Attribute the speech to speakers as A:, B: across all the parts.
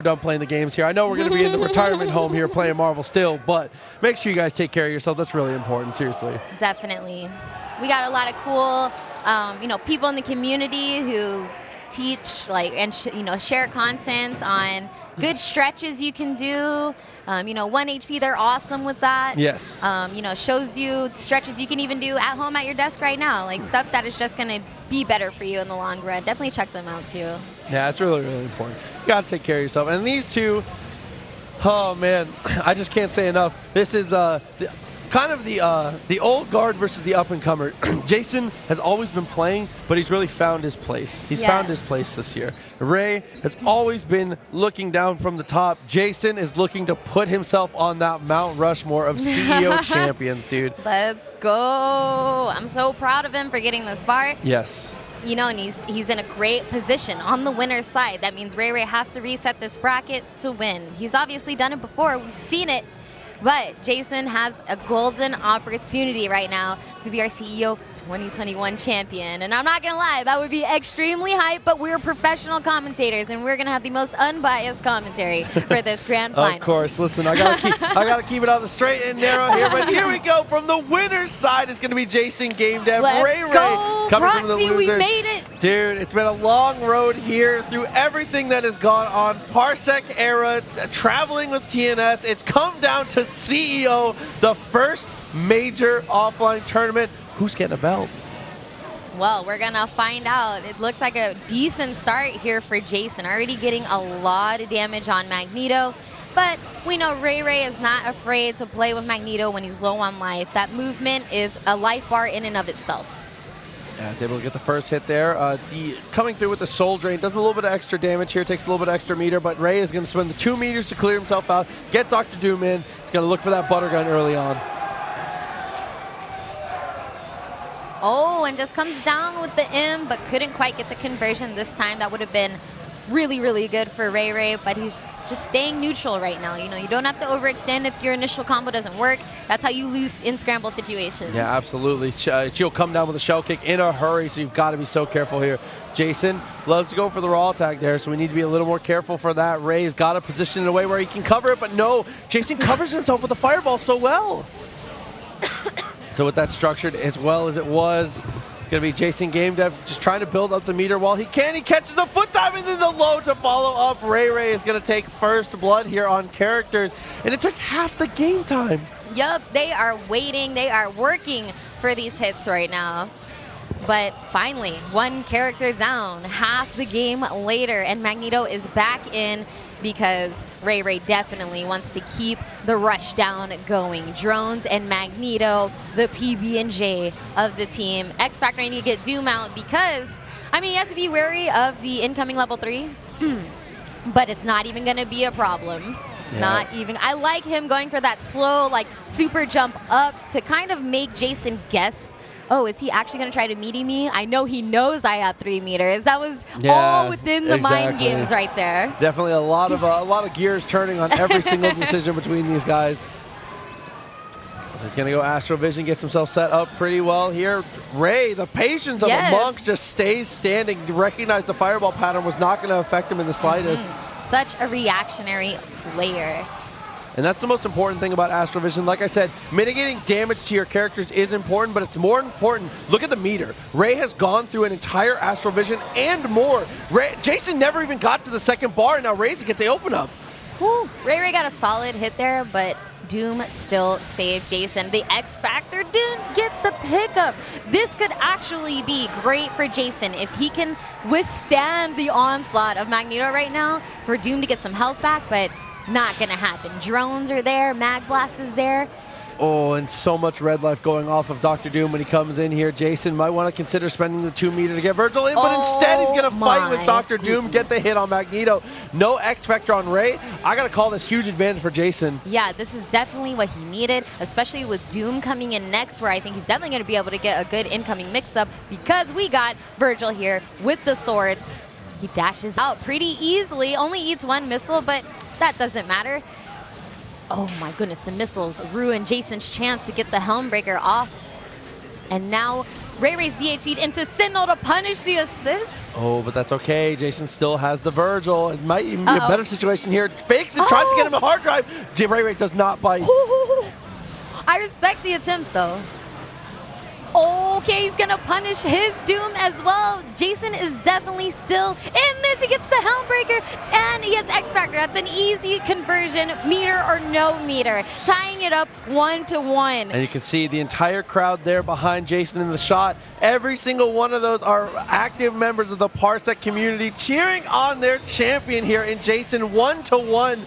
A: done playing the games here. I know we're going to be in the retirement home here playing Marvel still, but make sure you guys take care of yourself. That's really important, seriously.
B: Definitely. We got a lot of cool, people in the community who teach and share content on good stretches you can do. 1 HP, they're awesome with that.
A: Yes.
B: Shows you stretches you can even do at home at your desk right now. Like stuff that is just going to be better for you in the long run. Definitely check them out too.
A: Yeah, it's really, really important. You got to take care of yourself. And these two, oh man, I just can't say enough. This is kind of the old guard versus the up-and-comer. Jason has always been playing, but he's really found his place. He's found his place this year. Ray has always been looking down from the top. Jason is looking to put himself on that Mount Rushmore of CEO champions, dude.
B: Let's go. I'm so proud of him for getting this far.
A: Yes.
B: And he's in a great position on the winner's side. That means RAYRAY has to reset this bracket to win. He's obviously done it before. We've seen it. But Jason has a golden opportunity right now to be our CEO2021 champion. And I'm not going to lie, that would be extremely hype, but we're professional commentators, and we're going to have the most unbiased commentary for this grand final.
A: Of course. Listen, I gotta keep it on the straight and narrow here, but here we go. From the winner's side is going to be Jason GAMDEV.
B: Let's go,
A: coming
B: Proxy,
A: from the losers.
B: we made it.
A: Dude, it's been a long road here through everything that has gone on. Parsec era, traveling with TNS. It's come down to CEO, the first major offline tournament. Who's getting a belt?
B: Well, we're going to find out. It looks like a decent start here for Jason. Already getting a lot of damage on Magneto. But we know RAYRAY is not afraid to play with Magneto when he's low on life. That movement is a life bar in and of itself.
A: Yeah, he's able to get the first hit there. Coming through with the soul drain, does a little bit of extra damage here, takes a little bit extra meter, but Ray is going to spend the 2 meters to clear himself out, get Dr. Doom in. He's going to look for that butter gun early on.
B: Oh, and just comes down with the M, but couldn't quite get the conversion this time. That would have been really, really good for RAYRAY, but he's just staying neutral right now. You don't have to overextend if your initial combo doesn't work. That's how you lose in scramble situations.
A: Yeah, absolutely. She'll come down with a shell kick in a hurry, so you've got to be so careful here. Jason loves to go for the raw attack there, so we need to be a little more careful for that. Ray's got to position in a way where he can cover it, but no, Jason covers himself with the fireball so well. So with that structured as well as it was, it's going to be Jason GAMDEV just trying to build up the meter while he can. He catches a foot dive and then the low to follow up. RAYRAY is going to take first blood here on characters, and it took half the game time.
B: Yup, they are waiting. They are working for these hits right now. But finally, one character down, half the game later, and Magneto is back in because RAYRAY definitely wants to keep the rush down going. Drones and Magneto, the PB&J of the team. X Factor, I need to get Doom out because, he has to be wary of the incoming level 3, but it's not even going to be a problem. Yeah. Not even. I like him going for that slow, super jump up to kind of make Jason guess, oh, is he actually going to try to meaty me? I know he knows I have 3 meters. That was all within the mind games right there.
A: Definitely a lot of gears turning on every single decision between these guys. So he's going to go Astral Vision, gets himself set up pretty well here. Ray, the patience of a monk, just stays standing. Recognize the fireball pattern was not going to affect him in the slightest.
B: Such a reactionary player.
A: And that's the most important thing about Astral Vision. Like I said, mitigating damage to your characters is important, but it's more important. Look at the meter. Ray has gone through an entire Astral Vision and more. Jason never even got to the second bar, and now Ray's to get the open up.
B: Whew. RAYRAY got a solid hit there, but Doom still saved Jason. The X Factor didn't get the pickup. This could actually be great for Jason if he can withstand the onslaught of Magneto right now for Doom to get some health back, but not gonna happen. Drones are there, Mag Blast is there.
A: Oh, and so much red life going off of Dr. Doom when he comes in here. Jason might want to consider spending the 2 meter to get Virgil in, but instead he's gonna fight with Dr. Doom, get the hit on Magneto. No X Factor on Ray. I gotta call this huge advantage for Jason.
B: Yeah, this is definitely what he needed, especially with Doom coming in next, where I think he's definitely gonna be able to get a good incoming mix-up because we got Virgil here with the swords. He dashes out pretty easily, only eats 1 missile, but that doesn't matter. Oh my goodness, the missiles ruin Jason's chance to get the Helmbreaker off. And now RAYRAY's DH'd into Signal to punish the assist.
A: Oh, but that's okay. Jason still has the Virgil. It might even be a better situation here. Fakes and tries to get him a hard drive. RAYRAY does not bite.
B: I respect the attempt, though. Okay, he's gonna punish his Doom as well. Jason is definitely still in this. He gets the Helmbreaker, and he has X Factor. That's an easy conversion, meter or no meter, tying it up 1-1.
A: And you can see the entire crowd there behind Jason in the shot. Every single one of those are active members of the Parsec community cheering on their champion here in Jason 1-1.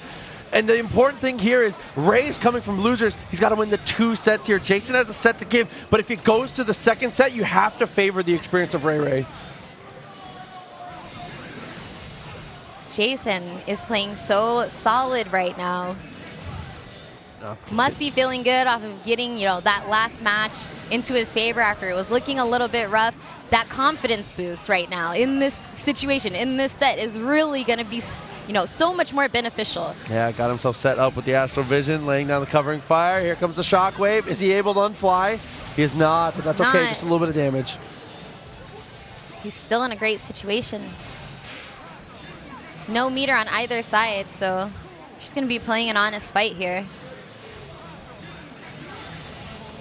A: And the important thing here is Ray is coming from losers. He's got to win the 2 sets here. Jason has a set to give, but if it goes to the second set, you have to favor the experience of RAYRAY.
B: Jason is playing so solid right now. Must be feeling good off of getting, that last match into his favor after it was looking a little bit rough. That confidence boost right now in this situation, in this set, is really going to be so much more beneficial.
A: Yeah, got himself set up with the Astral Vision, laying down the covering fire. Here comes the Shockwave. Is he able to unfly? He is not, but that's okay, just a little bit of damage.
B: He's still in a great situation. No meter on either side, so just going to be playing an honest fight here.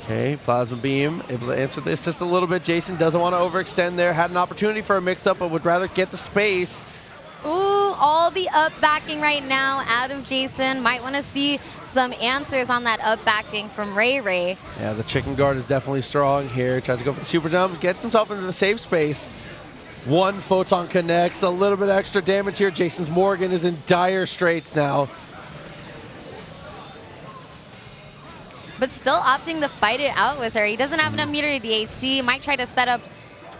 A: Okay, Plasma Beam, able to answer the assist a little bit. Jason doesn't want to overextend there. Had an opportunity for a mix-up, but would rather get the space.
B: Ooh, all the up backing right now out of Jason. Might want to see some answers on that up backing from RAYRAY.
A: Yeah, the chicken guard is definitely strong here. Tries to go for the super jump, gets himself into the safe space. One photon connects, a little bit extra damage here. Jason's Morgan is in dire straits now.
B: But still opting to fight it out with her. He doesn't have enough meter to DHC. Might try to set up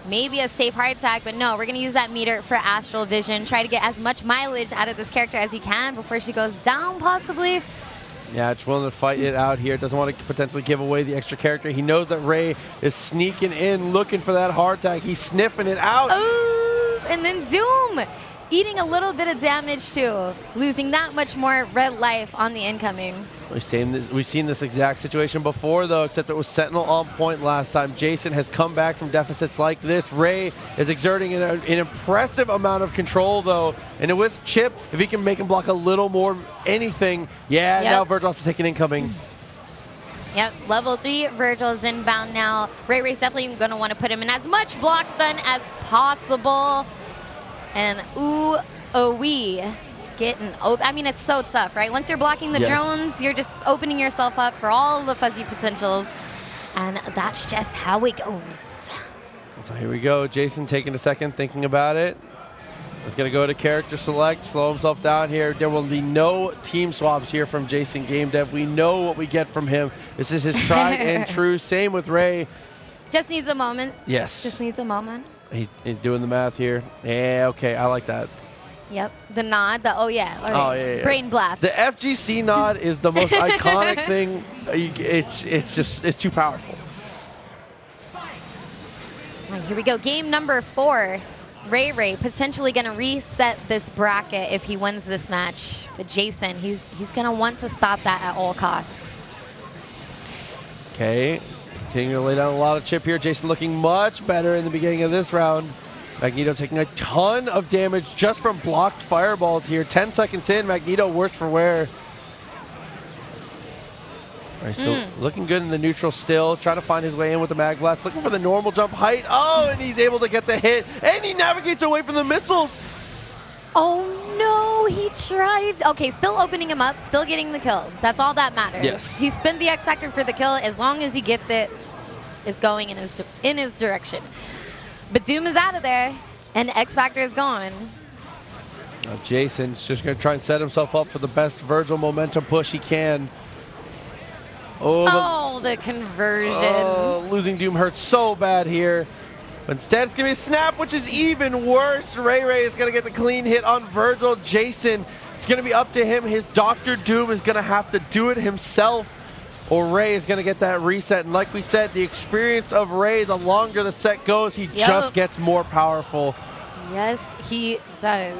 B: maybe a safe hard attack, but no, we're going to use that meter for Astral Vision. Try to get as much mileage out of this character as he can before she goes down, possibly.
A: Yeah, it's willing to fight it out here. Doesn't want to potentially give away the extra character. He knows that Ray is sneaking in, looking for that hard attack. He's sniffing it out.
B: Ooh, and then Doom eating a little bit of damage too, losing that much more red life on the incoming.
A: We've seen this exact situation before, though, except it was Sentinel on point last time. Jason has come back from deficits like this. Ray is exerting an impressive amount of control, though. And with Chip, if he can make him block a little more anything, now Virgil has to take an incoming.
B: Yep, level 3 Virgil's inbound now. RAYRAY's definitely going to want to put him in as much block stun as possible. And ooh-oh-wee. I mean, it's so tough, right? Once you're blocking the drones, you're just opening yourself up for all the fuzzy potentials. And that's just how it goes.
A: So here we go. Jason taking a second, thinking about it. He's going to go to character select, slow himself down here. There will be no team swaps here from Jason GameDev. We know what we get from him. This is his tried and true. Same with Ray.
B: Just needs a moment.
A: Yes.
B: Just needs a moment.
A: He's doing the math here. Yeah, okay, I like that.
B: Yep, the nod,
A: yeah.
B: Brain blast.
A: The FGC nod is the most iconic thing. It's too powerful.
B: All right, here we go, game number 4. RAYRAY potentially going to reset this bracket if he wins this match. But Jason, he's going to want to stop that at all costs.
A: Okay, continuing to lay down a lot of chip here. Jason looking much better in the beginning of this round. Magneto taking a ton of damage just from blocked fireballs here. 10 seconds in, Magneto worse for wear. All right, still looking good in the neutral still. Trying to find his way in with the mag blast. Looking for the normal jump height. Oh, and he's able to get the hit. And he navigates away from the missiles.
B: Oh, no, he tried. Okay, still opening him up, still getting the kill. That's all that matters.
A: Yes.
B: He spent the X Factor for the kill. As long as he gets it, it's going in his direction. But Doom is out of there, and X Factor is gone.
A: Now Jason's just going to try and set himself up for the best Virgil momentum push he can.
B: Oh, the conversion.
A: Oh, losing Doom hurts so bad here. But instead, it's going to be a snap, which is even worse. RAYRAY is going to get the clean hit on Virgil. Jason, it's going to be up to him. His Dr. Doom is going to have to do it himself, or Ray is going to get that reset. And like we said, the experience of Ray, the longer the set goes, he just gets more powerful.
B: Yes, he does.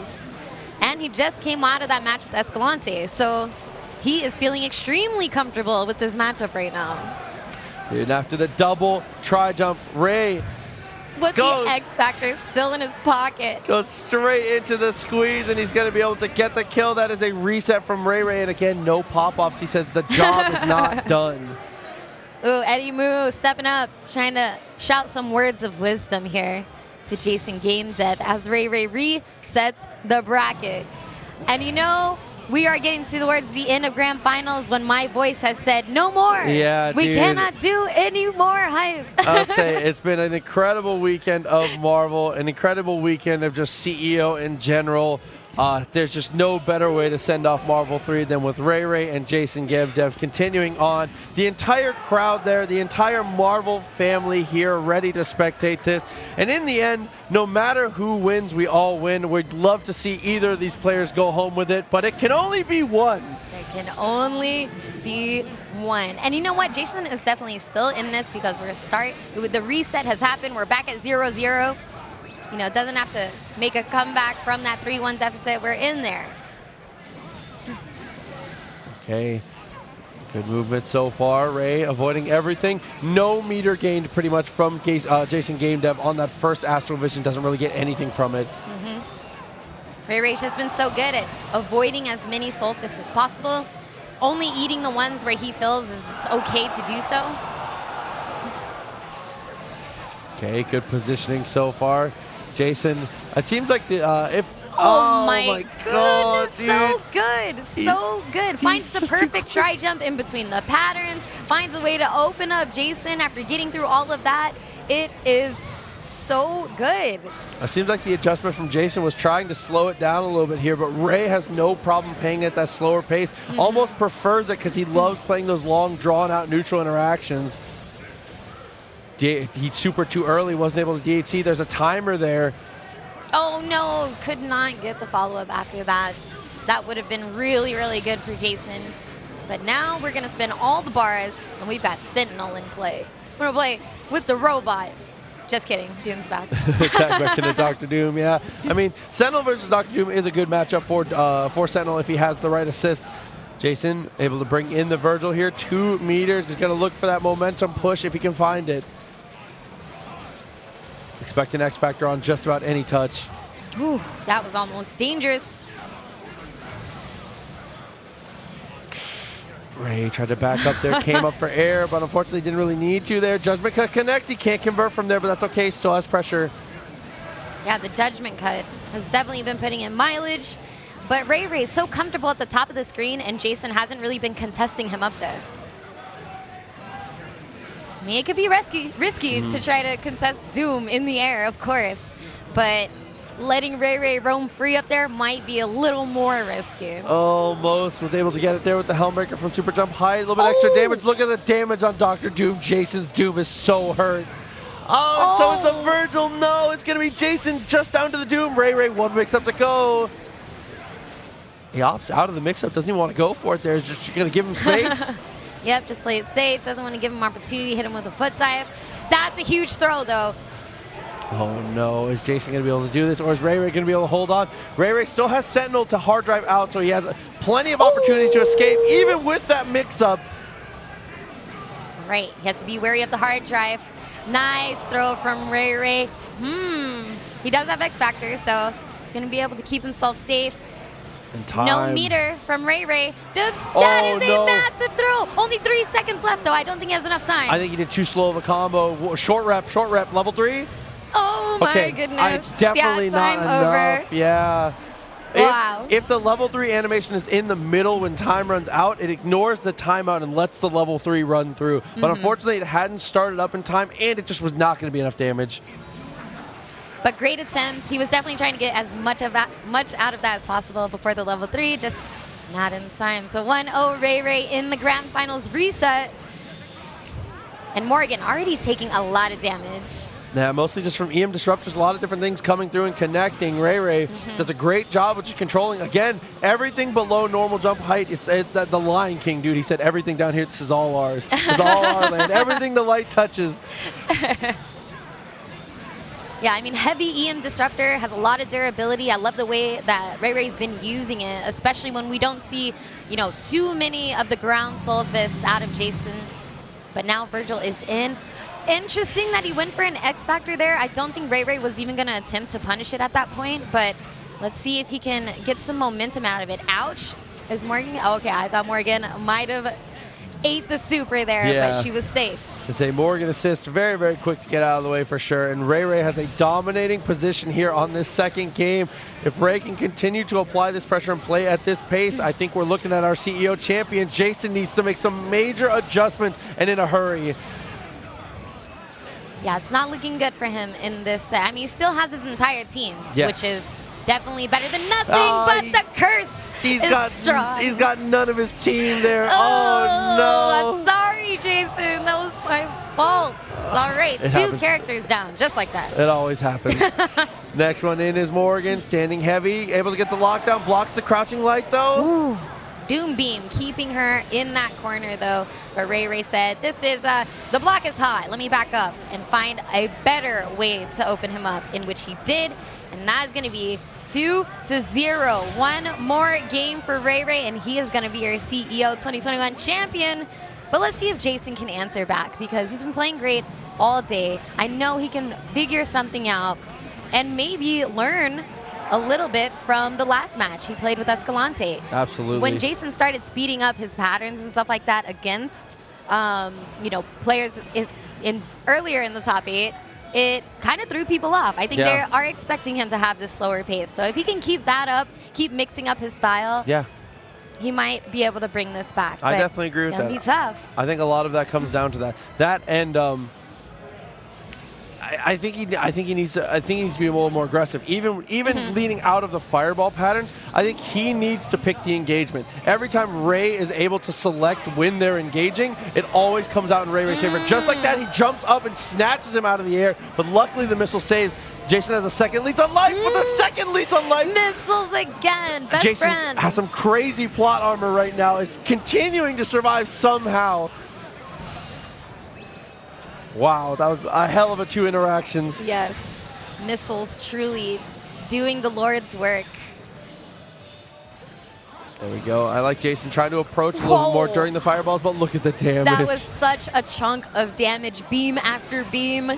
B: And he just came out of that match with Escalante, so he is feeling extremely comfortable with this matchup right now.
A: And after the double tri-jump, Ray
B: With the X Factor still in his pocket.
A: Goes straight into the squeeze, and he's going to be able to get the kill. That is a reset from RAYRAY, and again, no pop-offs. He says the job is not done.
B: Ooh, Eddie Moo stepping up, trying to shout some words of wisdom here to Jason GameDev as RAYRAY resets the bracket. And you know, we are getting towards the end of Grand Finals when my voice has said no more.
A: Yeah,
B: we
A: dude.
B: cannot do any more hype.
A: I'll say it's been an incredible weekend of Marvel, an incredible weekend of just CEO in general. There's just no better way to send off Marvel 3 than with RAYRAY and Jason GameDev continuing on. The entire crowd there, the entire Marvel family here ready to spectate this. And in the end, no matter who wins, we all win. We'd love to see either of these players go home with it, but it can only be one.
B: There can only be one. And you know what? Jason is definitely still in this because the reset has happened. We're back at 0-0. You know, doesn't have to make a comeback from that 3-1 deficit. We're in there.
A: Okay, good movement so far. Ray avoiding everything. No meter gained pretty much from Jason GameDev on that first Astral Vision. Doesn't really get anything from it.
B: RAYRAY's just been so good at avoiding as many soul fists as possible. Only eating the ones where he feels it's okay to do so.
A: Okay, good positioning so far. Jason, it seems like the
B: oh my
A: God,
B: goodness,
A: dude.
B: so good, so good. Finds the perfect try jump in between the patterns, finds a way to open up Jason after getting through all of that. It is so good.
A: It seems like the adjustment from Jason was trying to slow it down a little bit here, but Ray has no problem playing at that slower pace. Almost prefers it because he loves playing those long, drawn-out neutral interactions. He super too early, wasn't able to DHC. There's a timer there.
B: Oh no, could not get the follow-up after that. That would have been really, really good for Jason. But now we're gonna spin all the bars, and we've got Sentinel in play. We're gonna play with the robot. Just kidding, Doom's back.
A: Attack back into Dr. Doom, yeah. I mean, Sentinel versus Dr. Doom is a good matchup for Sentinel if he has the right assist. Jason able to bring in the Virgil here. 2 meters. He's gonna look for that momentum push if he can find it. Expect an X Factor on just about any touch.
B: Whew, that was almost dangerous.
A: Ray tried to back up there, came up for air, but unfortunately didn't really need to there. Judgment Cut connects. He can't convert from there, but that's okay. Still has pressure.
B: Yeah, the Judgment Cut has definitely been putting in mileage, but RAYRAY is so comfortable at the top of the screen, and Jason hasn't really been contesting him up there. I mean, it could be risky to try to contest Doom in the air, of course, but letting RAYRAY roam free up there might be a little more risky.
A: Almost was able to get it there with the Helmbreaker from Super Jump High. A little bit extra damage. Look at the damage on Dr. Doom. Jason's Doom is so hurt. Oh, and so is the Virgil. No, it's going to be Jason just down to the Doom. RAYRAY, 1 mix-up to go. He opts out of the mix-up. Doesn't even want to go for it there. He's just going to give him space.
B: Yep, just play it safe. Doesn't want to give him opportunity. Hit him with a foot dive. That's a huge throw, though.
A: Oh no, is Jason going to be able to do this, or is RAYRAY going to be able to hold on? RAYRAY still has Sentinel to hard drive out, so he has plenty of opportunities to escape, even with that mix-up.
B: Right, he has to be wary of the hard drive. Nice throw from RAYRAY. He does have X Factor, so he's going to be able to keep himself safe. No meter from RAYRAY. That is a massive throw. Only 3 seconds left, though. I don't think he has enough time.
A: I think he did too slow of a combo. Short rep, level 3.
B: Oh my goodness.
A: It's definitely not enough. Yeah.
B: Wow.
A: If the level 3 animation is in the middle when time runs out, it ignores the timeout and lets the level 3 run through. But unfortunately, it hadn't started up in time, and it just was not going to be enough damage.
B: But great attempt. He was definitely trying to get as much out of that as possible before the level 3, just not in time. So 1-0 RAYRAY in the Grand Finals reset. And Morgan already taking a lot of damage.
A: Yeah, mostly just from EM disruptors, a lot of different things coming through and connecting. RAYRAY does a great job of just controlling, again, everything below normal jump height. It's the Lion King, dude. He said everything down here, this is all ours. It's all our land. Everything the light touches.
B: Yeah, I mean, heavy EM Disruptor has a lot of durability. I love the way that RAYRAY's been using it, especially when we don't see, you know, too many of the ground soul fists out of Jason. But now Virgil is in. Interesting that he went for an X Factor there. I don't think RAYRAY was even going to attempt to punish it at that point, but let's see if he can get some momentum out of it. Ouch. Is Morgan? Oh, okay, I thought Morgan might have ate the super there, but she was safe.
A: It's a Morgan assist, very, very quick to get out of the way for sure. And RAYRAY has a dominating position here on this second game. If Ray can continue to apply this pressure and play at this pace, I think we're looking at our CEO champion. Jason needs to make some major adjustments and in a hurry.
B: Yeah, it's not looking good for him in this set. I mean, he still has his entire team, which is definitely better than nothing, but the curse is strong.
A: He's got none of his team there. Oh, no.
B: I'm sorry, Jason. That was my fault. All right, two characters down, just like that.
A: It always happens. Next one in is Morgan, standing heavy, able to get the lockdown, blocks the crouching light, though.
B: Ooh. Doom Beam keeping her in that corner, though. But RAYRAY said, this is, the block is high. Let me back up and find a better way to open him up, in which he did. And that is going to be 2-0. One more game for RAYRAY, and he is going to be your CEO 2021 champion. But let's see if Jason can answer back, because he's been playing great all day. I know he can figure something out and maybe learn a little bit from the last match he played with Escalante.
A: Absolutely.
B: When Jason started speeding up his patterns and stuff like that against, you know, players earlier in the top 8, it kind of threw people off. I think they are expecting him to have this slower pace. So if he can keep that up, keep mixing up his style, he might be able to bring this back.
A: I definitely agree with that.
B: It's going to be tough.
A: I think a lot of that comes down to that. That and I think he needs to be a little more aggressive. Even leading out of the fireball patterns, I think he needs to pick the engagement. Every time Ray is able to select when they're engaging, it always comes out in RAYRAY's favor. Just like that, he jumps up and snatches him out of the air, but luckily the missile saves. Jason has a second lease on life with a second lease on life.
B: Missiles again, best
A: Jason
B: friend.
A: has some crazy plot armor right now, is continuing to survive somehow. Wow, that was a hell of a 2 interactions.
B: Yes, missiles truly doing the Lord's work.
A: There we go. I like Jason trying to approach a little more during the fireballs, but look at the damage.
B: That was such a chunk of damage, beam after beam.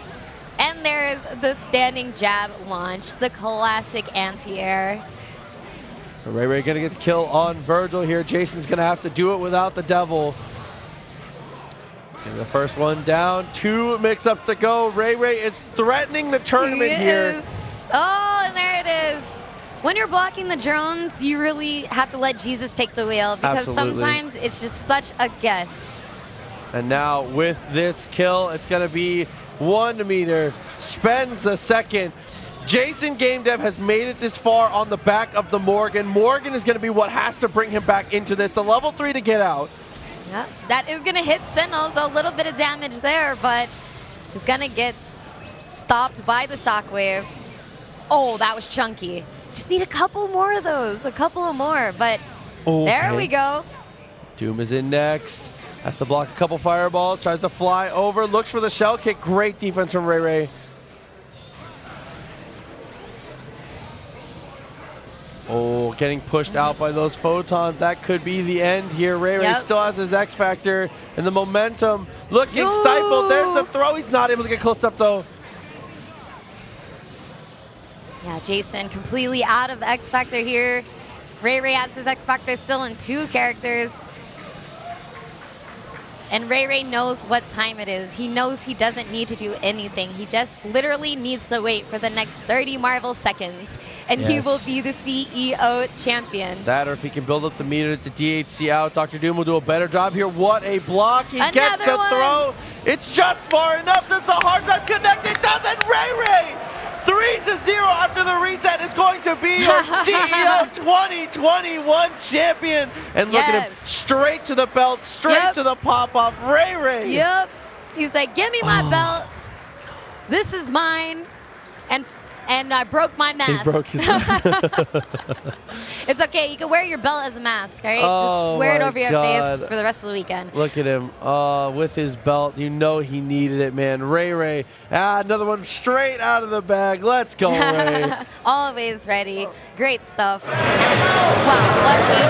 B: And there's the standing jab launch, the classic anti-air.
A: So RAYRAY gonna get the kill on Virgil here. Jason's gonna have to do it without the devil. And the first one down, 2 mix-ups to go. RAYRAY is threatening the tournament here.
B: Oh, and there it is. When you're blocking the drones, you really have to let Jesus take the wheel, because sometimes it's just such a guess.
A: And now with this kill, it's gonna be 1 meter, spends the second. Jason GameDev has made it this far on the back of the Morgan. Morgan is gonna be what has to bring him back into this. The level 3 to get out.
B: Yep, that is going to hit Sentinel, so a little bit of damage there, but he's going to get stopped by the shockwave. Oh, that was chunky. Just need a couple more of those, a couple more, but there we go.
A: Doom is in next. Has to block a couple fireballs, tries to fly over, looks for the shell kick. Great defense from RAYRAY. Oh, getting pushed out by those photons. That could be the end here. RAYRAY still has his X Factor, and the momentum looking stifled. There's the throw. He's not able to get close up, though.
B: Yeah, Jason completely out of X Factor here. RAYRAY has his X Factor still in 2 characters. And RAYRAY knows what time it is. He knows he doesn't need to do anything. He just literally needs to wait for the next 30 Marvel seconds, and he will be the CEO champion.
A: That, or if he can build up the meter to DHC out, Dr. Doom will do a better job here. What a block. He gets the throw. It's just far enough. Does the hard drive connect? It doesn't. RAYRAY 3-0 after the reset is going to be your CEO 2021 champion. And look at him, straight to the belt, straight to the pop-off. RAYRAY.
B: Yep. He's like, give me my belt. This is mine. And I broke my mask.
A: He broke his mask.
B: It's okay. You can wear your belt as a mask, all right? Just wear it over your face for the rest of the weekend.
A: Look at him with his belt. You know he needed it, man. RAYRAY. Another one straight out of the bag. Let's go, Ray.
B: Always ready. Great stuff. And, wow, what a